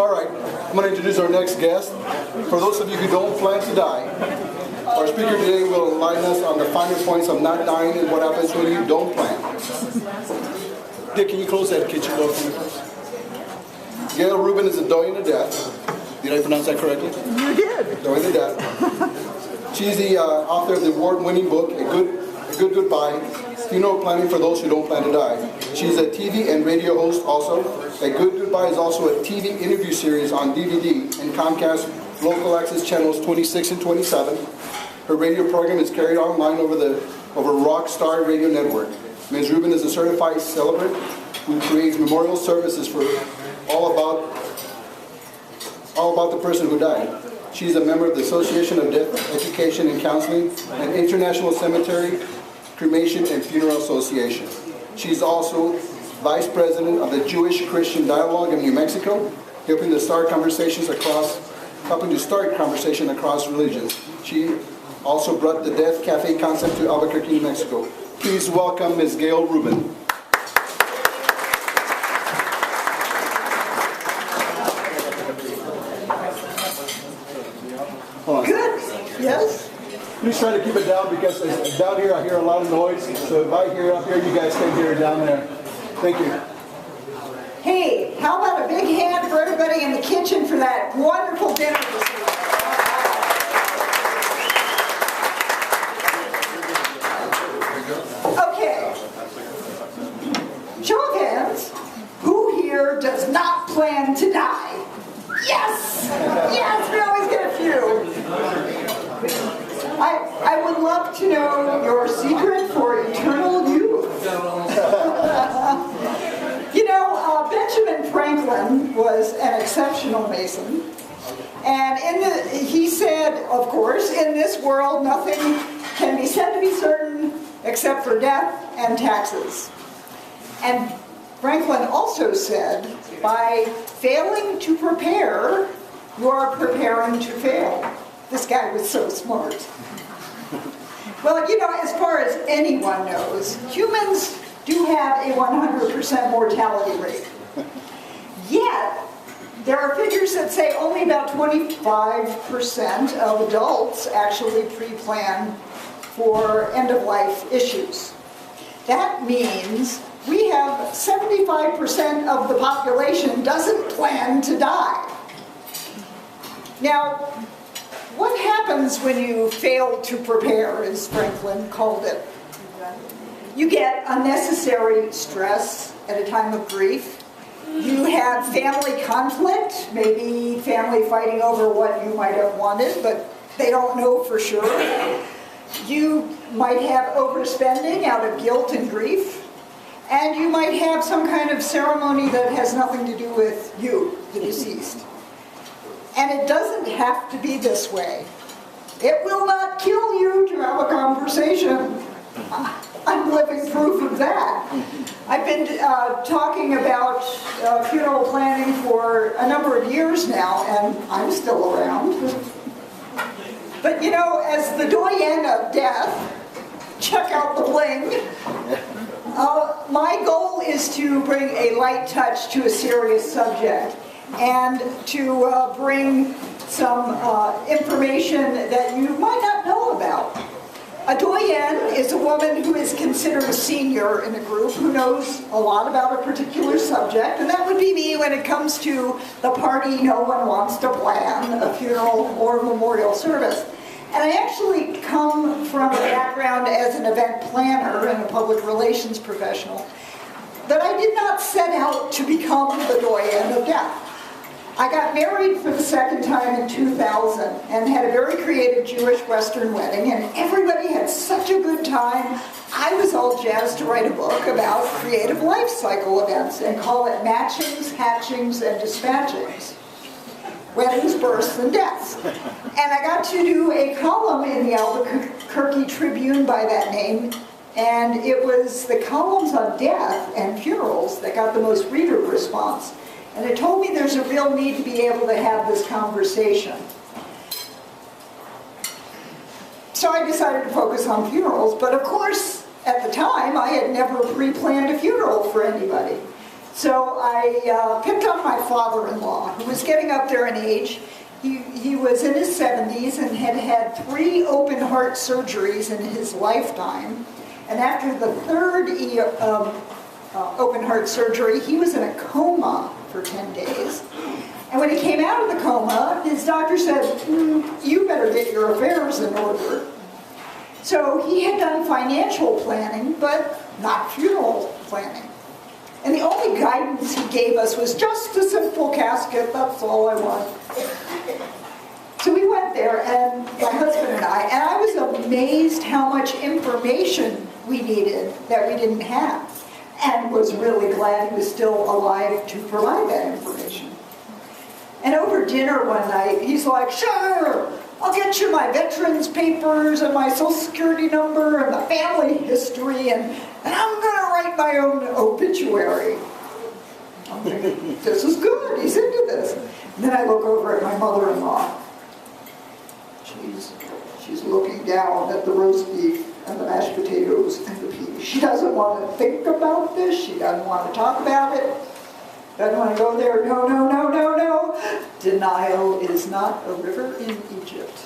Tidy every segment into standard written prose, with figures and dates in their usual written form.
All right, I'm going to introduce our next guest. For those of you who don't plan to die, our speaker today will enlighten us on the finer points of not dying and what happens when you don't plan. Dick, can you close that kitchen door for me, please? Gail Rubin is a Doyenne of death. Did I pronounce that correctly? You did. Doyenne of death. She's the author of the award-winning book, A Good Goodbye, Funeral Planning for Those Who Don't Plan to Die. She's a TV and radio host also. A Good Goodbye is also a TV interview series on DVD and Comcast local access channels 26 and 27. Her radio program is carried online over Rockstar Radio Network. Ms. Rubin is a certified celebrant who creates memorial services for all about the person who died. She's a member of the Association of Death Education and Counseling and International Cemetery, Cremation and Funeral Association. She's also Vice President of the Jewish Christian Dialogue in New Mexico, helping to start conversation across religions. She also brought the Death Cafe concept to Albuquerque, New Mexico. Please welcome Ms. Gail Rubin. Good. Yes? Please try to keep it down because down here I hear a lot of noise. So if I hear it up here, you guys can hear it down there. Thank you. Hey, how about a big hand for everybody in the kitchen for that wonderful dinner this week? Okay. Show of hands. Who here does not plan to die? Yes! Yes, we always get a few. I would love to know your secret for eternal youth. You know, Benjamin Franklin was an exceptional Mason. And he said, of course, in this world nothing can be said to be certain except for death and taxes. And Franklin also said, by failing to prepare, you are preparing to fail. This guy was so smart. Well, you know, as far as anyone knows, humans do have a 100% mortality rate. Yet, there are figures that say only about 25% of adults actually pre-plan for end-of-life issues. That means we have 75% of the population doesn't plan to die. Now, what happens when you fail to prepare, as Franklin called it? You get unnecessary stress at a time of grief. You have family conflict, maybe family fighting over what you might have wanted, but they don't know for sure. You might have overspending out of guilt and grief. And you might have some kind of ceremony that has nothing to do with you, the deceased. And it doesn't have to be this way. It will not kill you to have a conversation. I'm living proof of that. I've been talking about funeral planning for a number of years now, and I'm still around. But you know, as the Doyenne of death, check out the bling. My goal is to bring a light touch to a serious subject and to bring some information that you might not know about. A Doyenne is a woman who is considered a senior in a group who knows a lot about a particular subject, and that would be me when it comes to the party no one wants to plan, a funeral or memorial service. And I actually come from a background as an event planner and a public relations professional, but I did not set out to become the Doyenne of death. I got married for the second time in 2000 and had a very creative Jewish Western wedding, and everybody had such a good time. I was all jazzed to write a book about creative life cycle events and call it Matchings, Hatchings, and Dispatchings. Weddings, births, and deaths. And I got to do a column in the Albuquerque Tribune by that name, and it was the columns on death and funerals that got the most reader response. And it told me there's a real need to be able to have this conversation. So I decided to focus on funerals, but of course, at the time, I had never pre-planned a funeral for anybody. So I picked on my father-in-law, who was getting up there in age. He was in his 70s and had had 3 open heart surgeries in his lifetime. And after the 3rd open heart surgery, he was in a coma for 10 days. And when he came out of the coma, his doctor said, you better get your affairs in order. So he had done financial planning, but not funeral planning. And the only guidance he gave us was just a simple casket, that's all I want. So we went there, and my husband and I was amazed how much information we needed that we didn't have, and was really glad he was still alive to provide that information. And over dinner one night, he's like, sure, I'll get you my veterans papers and my social security number and the family history, and I'm going to write my own obituary. I'm thinking, this is good, he's into this. And then I look over at my mother-in-law. She's looking down at the roast beef and the mashed potatoes and the peas. She doesn't want to think about this. She doesn't want to talk about it. Doesn't want to go there. No, no, no, no, no. Denial is not a river in Egypt.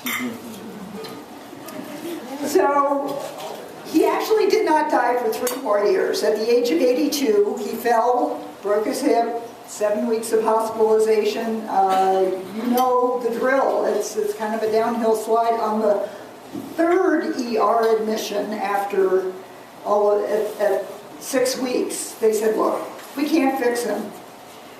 So he actually did not die for 3 more years. At the age of 82, he fell, broke his hip, 7 weeks of hospitalization. You know the drill. It's kind of a downhill slide. On the 3rd ER admission after at 6 weeks, they said, look, we can't fix him.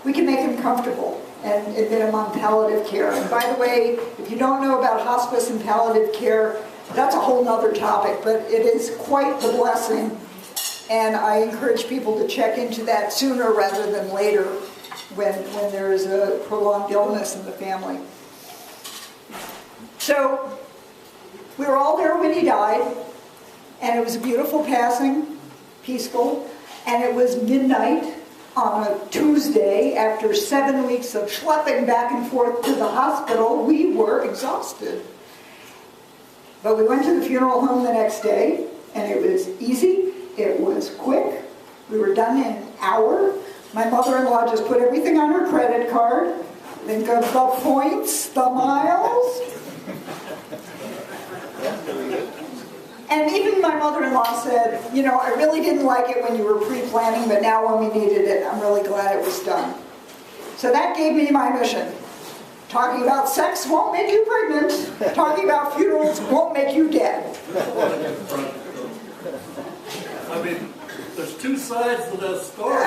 We can make him comfortable and admit him on palliative care. And by the way, if you don't know about hospice and palliative care, that's a whole other topic, but it is quite the blessing. And I encourage people to check into that sooner rather than later when there is a prolonged illness in the family. So we were all there when he died, and it was a beautiful passing, peaceful, and it was midnight on a Tuesday after 7 weeks of schlepping back and forth to the hospital. We were exhausted. But we went to the funeral home the next day, and it was easy, it was quick. We were done in an hour. My mother-in-law just put everything on her credit card. Think of the points, the miles. And even my mother-in-law said, you know, I really didn't like it when you were pre-planning, but now when we needed it, I'm really glad it was done. So that gave me my mission. Talking about sex won't make you pregnant. Talking about funerals won't make you dead. I mean, there's 2 sides to that story.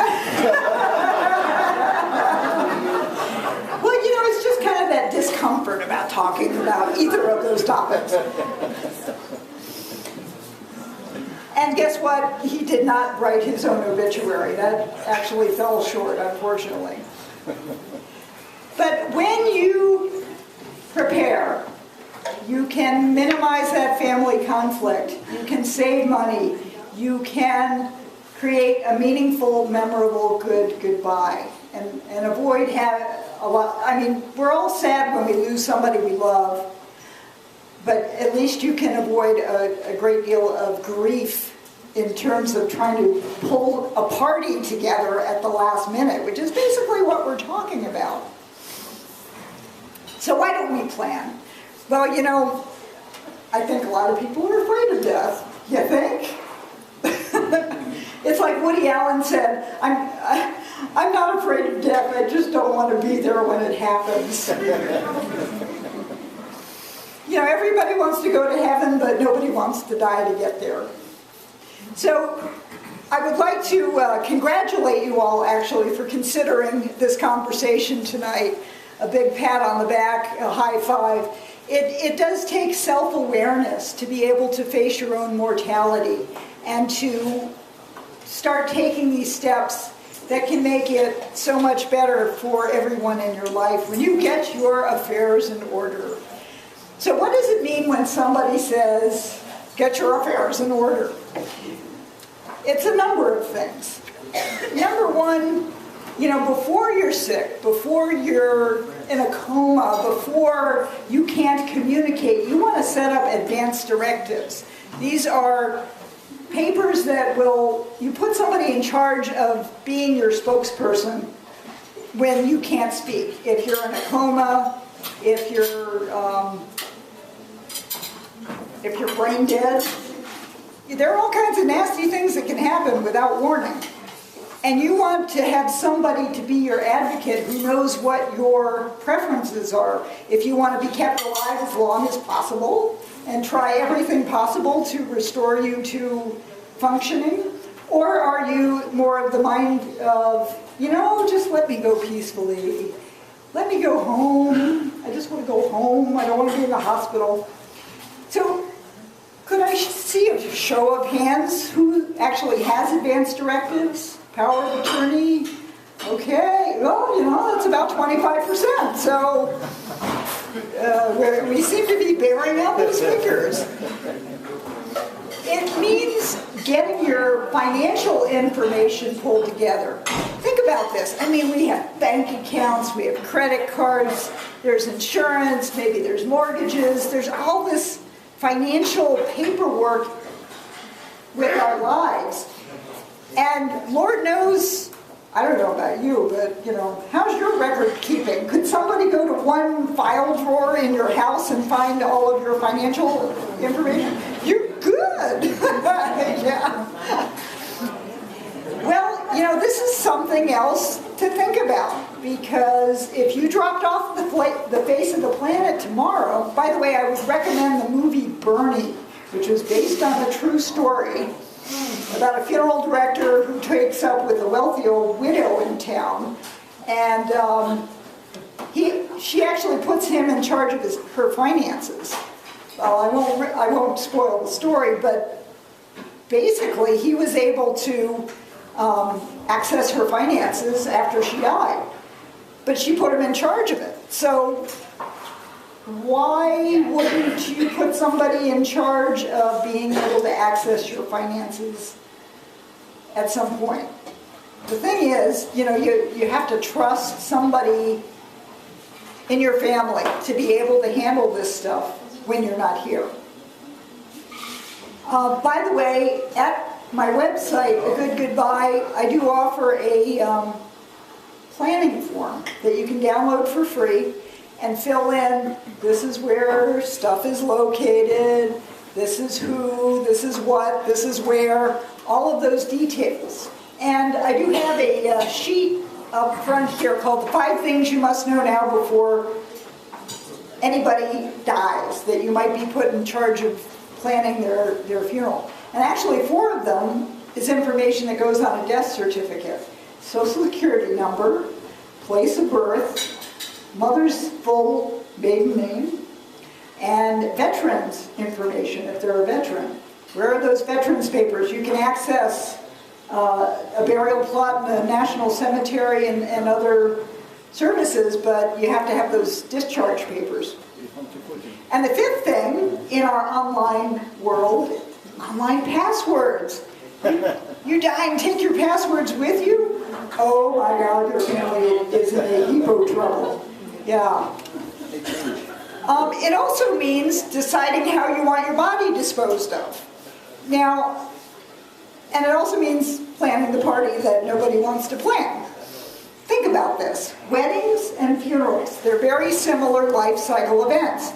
Well, you know, it's just kind of that discomfort about talking about either of those topics. And guess what? He did not write his own obituary. That actually fell short, unfortunately. But when you prepare, you can minimize that family conflict. You can save money. You can create a meaningful, memorable, good goodbye. And avoid having a lot. I mean, we're all sad when we lose somebody we love. But at least you can avoid a great deal of grief in terms of trying to pull a party together at the last minute, which is basically what we're talking about. So why don't we plan? Well, you know, I think a lot of people are afraid of death. You think? It's like Woody Allen said, I'm not afraid of death, I just don't want to be there when it happens. You know, everybody wants to go to heaven, but nobody wants to die to get there. So I would like to congratulate you all, actually, for considering this conversation tonight. A big pat on the back, a high five. It does take self-awareness to be able to face your own mortality and to start taking these steps that can make it so much better for everyone in your life when you get your affairs in order. So what does it mean when somebody says, get your affairs in order? It's a number of things. Number one, you know, before you're sick, before you're in a coma, before you can't communicate, you want to set up advance directives. These are papers that you put somebody in charge of being your spokesperson when you can't speak. If you're in a coma, if you're brain dead, there are all kinds of nasty things that can happen without warning. And you want to have somebody to be your advocate who knows what your preferences are. If you want to be kept alive as long as possible and try everything possible to restore you to functioning, or are you more of the mind of, just let me go peacefully. Let me go home. I just want to go home. I don't want to be in the hospital. So, could I see a show of hands who actually has advance directives, power of attorney? Okay, well, that's about 25%. So we seem to be bearing out those figures. It means getting your financial information pulled together. Think about this. I mean, we have bank accounts, we have credit cards, there's insurance, maybe there's mortgages, there's all this financial paperwork with our lives. And Lord knows, I don't know about you, but how's your record keeping? Could somebody go to one file drawer in your house and find all of your financial information? You're good. Yeah. Well, this is something else to think about, because if you dropped off the face of the planet tomorrow, by the way, I would recommend the movie Bernie, which was based on a true story about a funeral director who takes up with a wealthy old widow in town, and she actually puts him in charge of her finances. Well, I won't spoil the story, but basically he was able to access her finances after she died, but she put him in charge of it. So why wouldn't you put somebody in charge of being able to access your finances at some point? The thing is, you have to trust somebody in your family to be able to handle this stuff when you're not here. By the way, at my website, A Good Goodbye, I do offer a planning form that you can download for free and fill in, this is where stuff is located, this is who, this is what, this is where, all of those details. And I do have a sheet up front here called the 5 Things You Must Know Now Before Anybody Dies, that you might be put in charge of planning their funeral. And actually 4 of them is information that goes on a death certificate. Social Security number, place of birth, mother's full maiden name, and veterans information if they're a veteran. Where are those veterans papers? You can access a burial plot in the National Cemetery and other services, but you have to have those discharge papers. And the 5th thing in our online world, online passwords. You die and take your passwords with you? Oh my God, your family is in a heap of trouble. Yeah. It also means deciding how you want your body disposed of. Now, and it also means planning the party that nobody wants to plan. Think about this. Weddings and funerals, they're very similar life cycle events.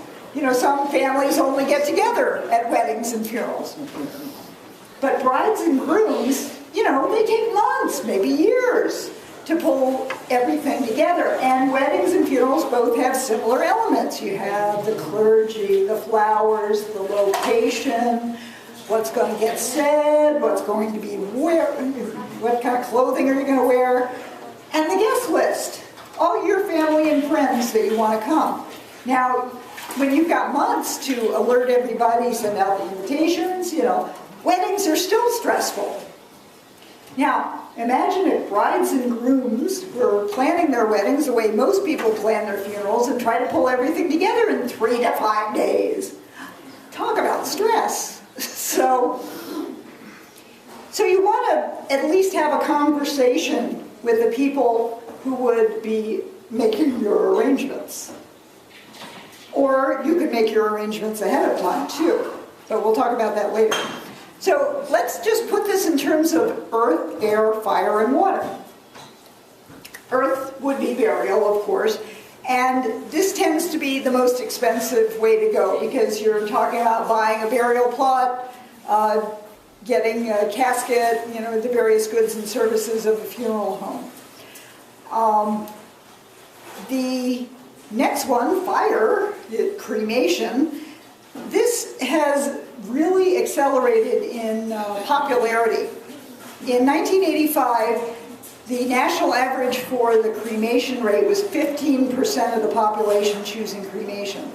Some families only get together at weddings and funerals. But brides and grooms, they take months, maybe years, to pull everything together. And weddings and funerals both have similar elements. You have the clergy, the flowers, the location, what's going to get said, what's going to be what kind of clothing are you going to wear, and the guest list. All your family and friends that you want to come. Now, when you've got months to alert everybody, send out the invitations, weddings are still stressful. Now, imagine if brides and grooms were planning their weddings the way most people plan their funerals and try to pull everything together in 3 to 5 days. Talk about stress. So you want to at least have a conversation with the people who would be making your arrangements. Or you could make your arrangements ahead of time too, but we'll talk about that later. So let's just put this in terms of earth, air, fire, and water. Earth would be burial, of course, and this tends to be the most expensive way to go because you're talking about buying a burial plot, getting a casket, you know, the various goods and services of a funeral home. The next one, fire, cremation, this has really accelerated in popularity. In 1985, the national average for the cremation rate was 15% of the population choosing cremation.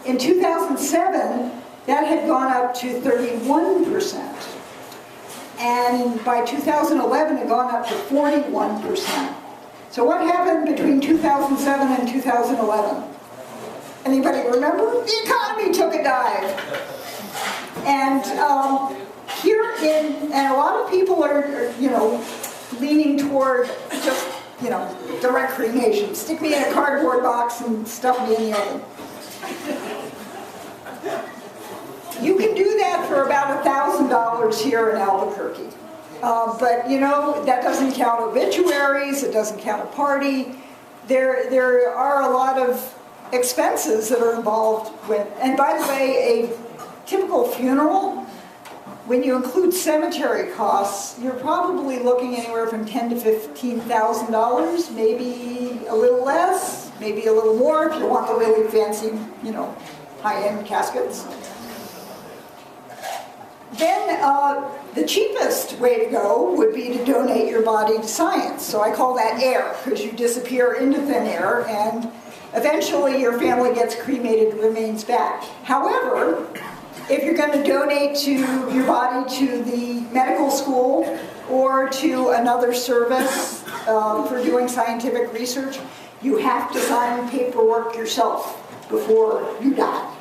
In 2007, that had gone up to 31%. And by 2011, it had gone up to 41%. So what happened between 2007 and 2011? Anybody remember? The economy took a dive. And and a lot of people are, you know, leaning toward just, you know, direct cremation. Stick me in a cardboard box and stuff me in the oven. You can do that for about $1,000 here in Albuquerque. But, you know, that doesn't count obituaries, it doesn't count a party. There are a lot of expenses that are involved with, and by the way, a typical funeral, when you include cemetery costs, you're probably looking anywhere from $10,000 to $15,000, maybe a little less, maybe a little more if you want the really fancy, you know, high-end caskets. Then the cheapest way to go would be to donate your body to science. So I call that air, because you disappear into thin air and eventually your family gets cremated and remains back. However, if you're going to donate your body to the medical school or to another service for doing scientific research, you have to sign paperwork yourself before you die.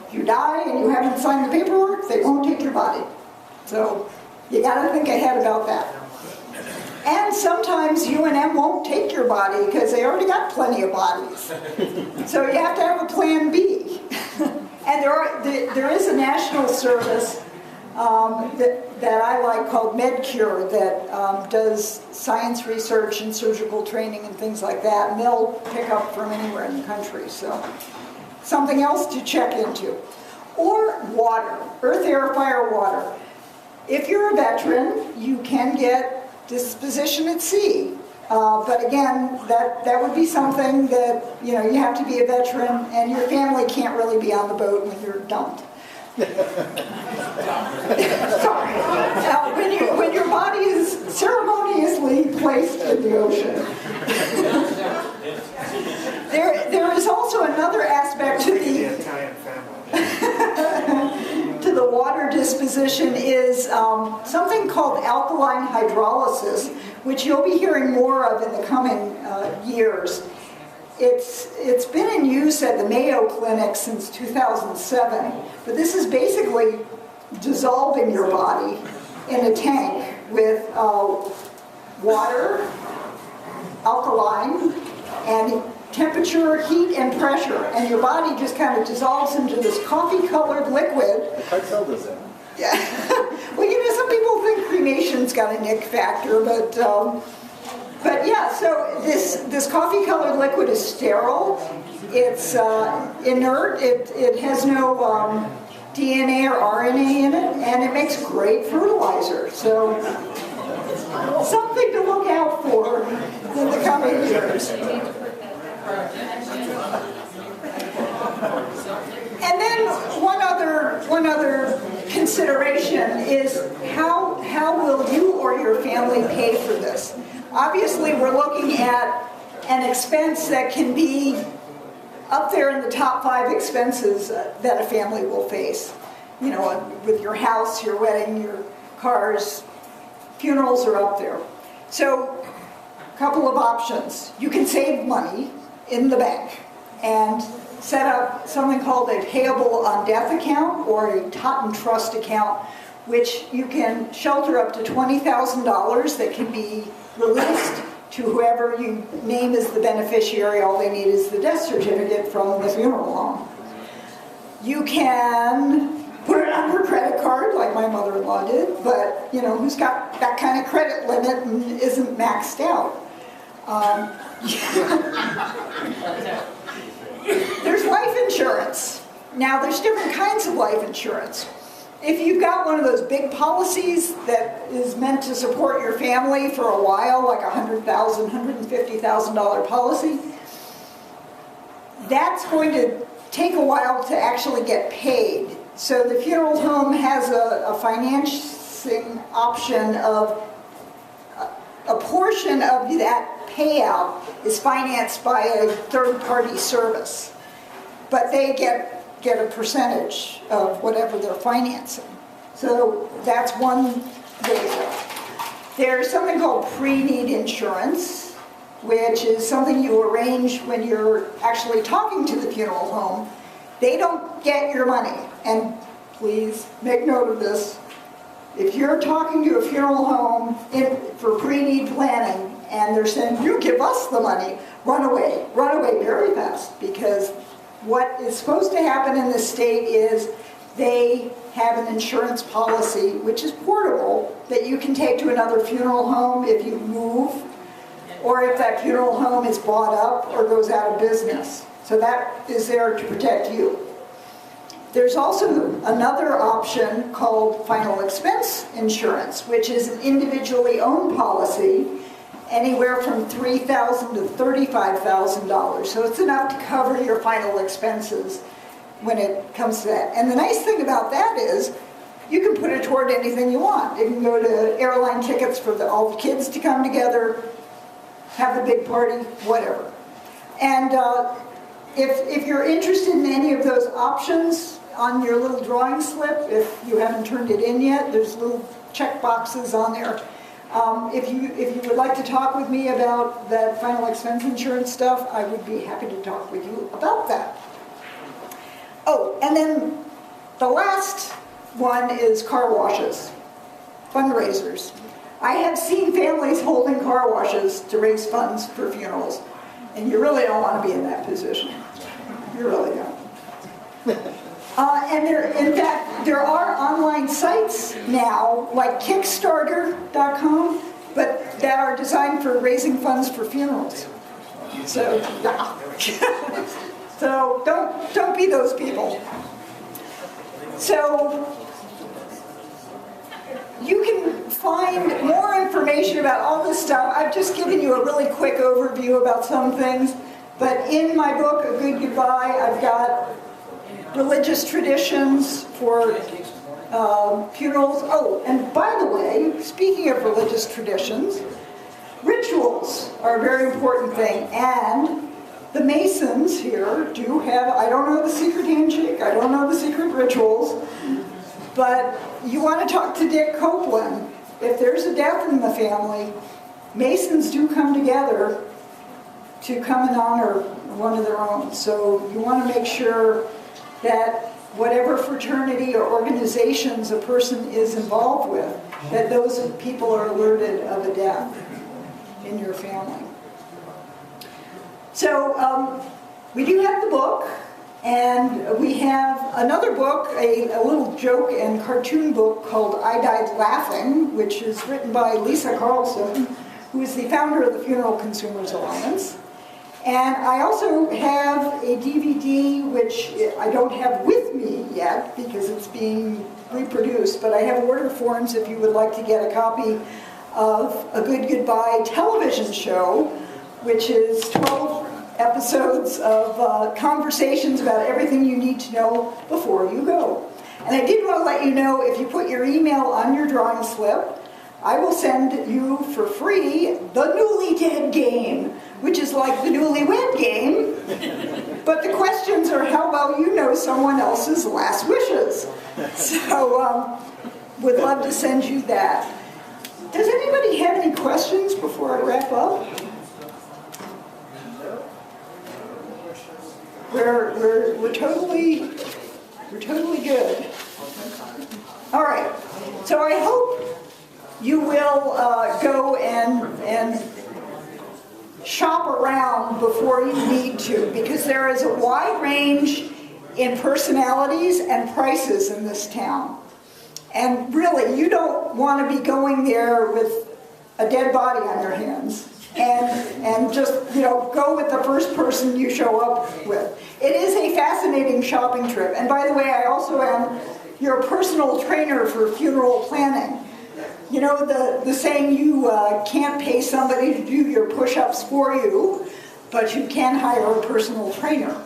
If you die and you haven't signed the paperwork, they won't take your body. So you got to think ahead about that. And sometimes UNM won't take your body because they already got plenty of bodies. So you have to have a plan B. And there is a national service that I like called MedCure that does science research and surgical training and things like that. And they'll pick up from anywhere in the country. So something else to check into. Or water, earth, air, fire, water. If you're a veteran, you can get disposition at sea. But again, that would be something that, you know, you have to be a veteran and your family can't really be on the boat when you're dumped. Sorry. When your body is ceremoniously placed in the ocean. There is also another aspect to the Italian family. To the water disposition is something called alkaline hydrolysis, which you'll be hearing more of in the coming years. It's been in use at the Mayo Clinic since 2007, but this is basically dissolving your body in a tank with water, alkaline, and temperature, heat, and pressure, and your body just kind of dissolves into this coffee-colored liquid. The cartel does that. Yeah. Well, you know, some people think cremation's got a nick factor, but yeah. So this coffee-colored liquid is sterile. It's inert. It has no DNA or RNA in it, and it makes great fertilizer. So something to look out for in the coming years. And then one other consideration is how will you or your family pay for this? Obviously, we're looking at an expense that can be up there in the top 5 expenses that a family will face. You know, with your house, your wedding, your cars, funerals are up there. So, a couple of options. You can save money in the bank and set up something called a payable on death account or a Totten Trust account, which you can shelter up to $20,000 that can be released to whoever you name as the beneficiary. All they need is the death certificate from the funeral home. You can put it on her credit card like my mother-in-law did, but you know, who's got that kind of credit limit and isn't maxed out? There's life insurance. Now, there's different kinds of life insurance. If you've got one of those big policies that is meant to support your family for a while, like a $100,000, $150,000 policy, that's going to take a while to actually get paid. So the funeral home has a financing option of a portion of that payout is financed by a third-party service, but they get a percentage of whatever they're financing. So that's one way. There's something called pre-need insurance, which is something you arrange when you're actually talking to the funeral home. They don't get your money, and please make note of this. If you're talking to a funeral home for pre-need planning and they're saying, you give us the money, run away very fast, because what is supposed to happen in this state is they have an insurance policy, which is portable, that you can take to another funeral home if you move, or if that funeral home is bought up or goes out of business. So that is there to protect you. There's also another option called final expense insurance, which is an individually owned policy, anywhere from $3,000 to $35,000. So it's enough to cover your final expenses when it comes to that. And the nice thing about that is you can put it toward anything you want. It can go to airline tickets for all the kids to come together, have a big party, whatever. And if you're interested in any of those options, on your little drawing slip, if you haven't turned it in yet, there's little check boxes on there. If you would like to talk with me about that final expense insurance stuff, I would be happy to talk with you about that. Oh, and then the last one is car washes, fundraisers. I have seen families holding car washes to raise funds for funerals, and you really don't want to be in that position. You really don't. And in fact, there are online sites now, like Kickstarter.com, but that are designed for raising funds for funerals. So, yeah. So don't be those people. So you can find more information about all this stuff. I've just given you a really quick overview about some things, but in my book, A Good Goodbye, I've got religious traditions for funerals. Oh, and by the way, speaking of religious traditions, rituals are a very important thing. And the Masons here do have, I don't know the secret handshake, I don't know the secret rituals, but you want to talk to Dick Copeland. If there's a death in the family, Masons do come together to come and honor one of their own. So you want to make sure that whatever fraternity or organizations a person is involved with, that those people are alerted of a death in your family. So we do have the book, and we have another book, a little joke and cartoon book called I Died Laughing, which is written by Lisa Carlson, who is the founder of the Funeral Consumers Alliance. And I also have a DVD, which I don't have with me yet because it's being reproduced, but I have order forms if you would like to get a copy of A Good Goodbye television show, which is 12 episodes of conversations about everything you need to know before you go. And I did want to let you know, if you put your email on your drawing slip, I will send you for free the Newly Dead game, which is like the Newlywed game, but the questions are how well you know someone else's last wishes. So, would love to send you that. Does anybody have any questions before I wrap up? We're totally good. All right. So I hope you will go and shop around before you need to, because there is a wide range in personalities and prices in this town. And really, you don't want to be going there with a dead body on your hands and just, go with the first person you show up with. It is a fascinating shopping trip. And by the way, I also am your personal trainer for funeral planning. You know the saying, you can't pay somebody to do your push-ups for you, but you can hire a personal trainer.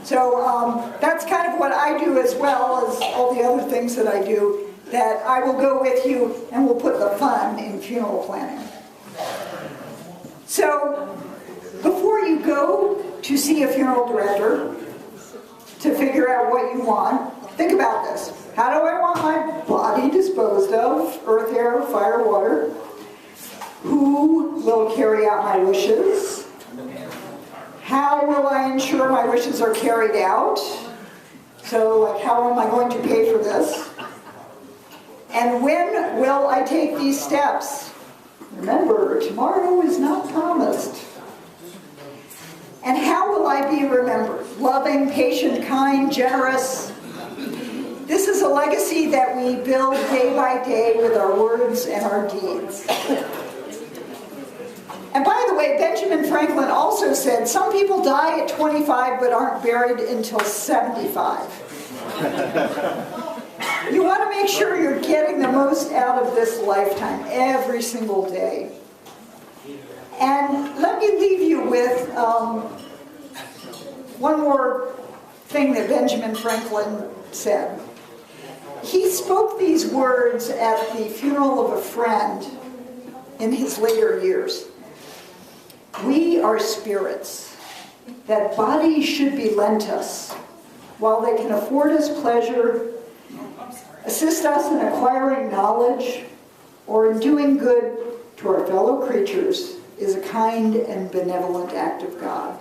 So that's kind of what I do, as well as all the other things that I do, that I will go with you and we'll put the fun in funeral planning. So before you go to see a funeral director to figure out what you want, think about this. How do I want my body disposed of? Earth, air, fire, water. Who will carry out my wishes? How will I ensure my wishes are carried out? So, like, how am I going to pay for this? And when will I take these steps? Remember, tomorrow is not promised. And how will I be remembered? Loving, patient, kind, generous. This is a legacy that we build day by day with our words and our deeds. And by the way, Benjamin Franklin also said, some people die at 25 but aren't buried until 75. You want to make sure you're getting the most out of this lifetime every single day. And let me leave you with one more thing that Benjamin Franklin said. He spoke these words at the funeral of a friend in his later years. We are spirits, that bodies should be lent us, while they can afford us pleasure, assist us in acquiring knowledge, or in doing good to our fellow creatures, is a kind and benevolent act of God.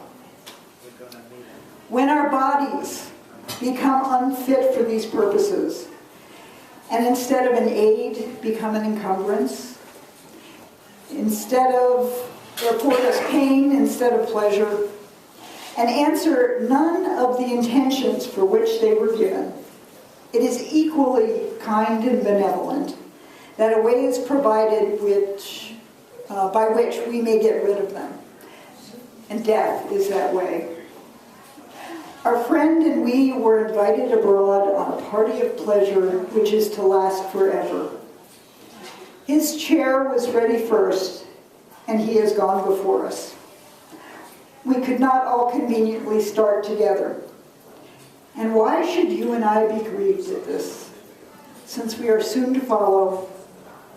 When our bodies become unfit for these purposes, and instead of an aid, become an encumbrance, instead of, or afford us pain instead of pleasure, and answer none of the intentions for which they were given, it is equally kind and benevolent that a way is provided by which we may get rid of them. And death is that way. Our friend and we were invited abroad on a party of pleasure which is to last forever. His chair was ready first, and he has gone before us. We could not all conveniently start together. And why should you and I be grieved at this, since we are soon to follow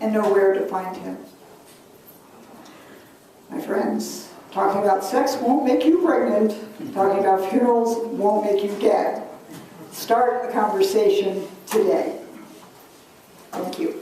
and know where to find him? My friends, talking about sex won't make you pregnant. Talking about funerals won't make you dead. Start a conversation today. Thank you.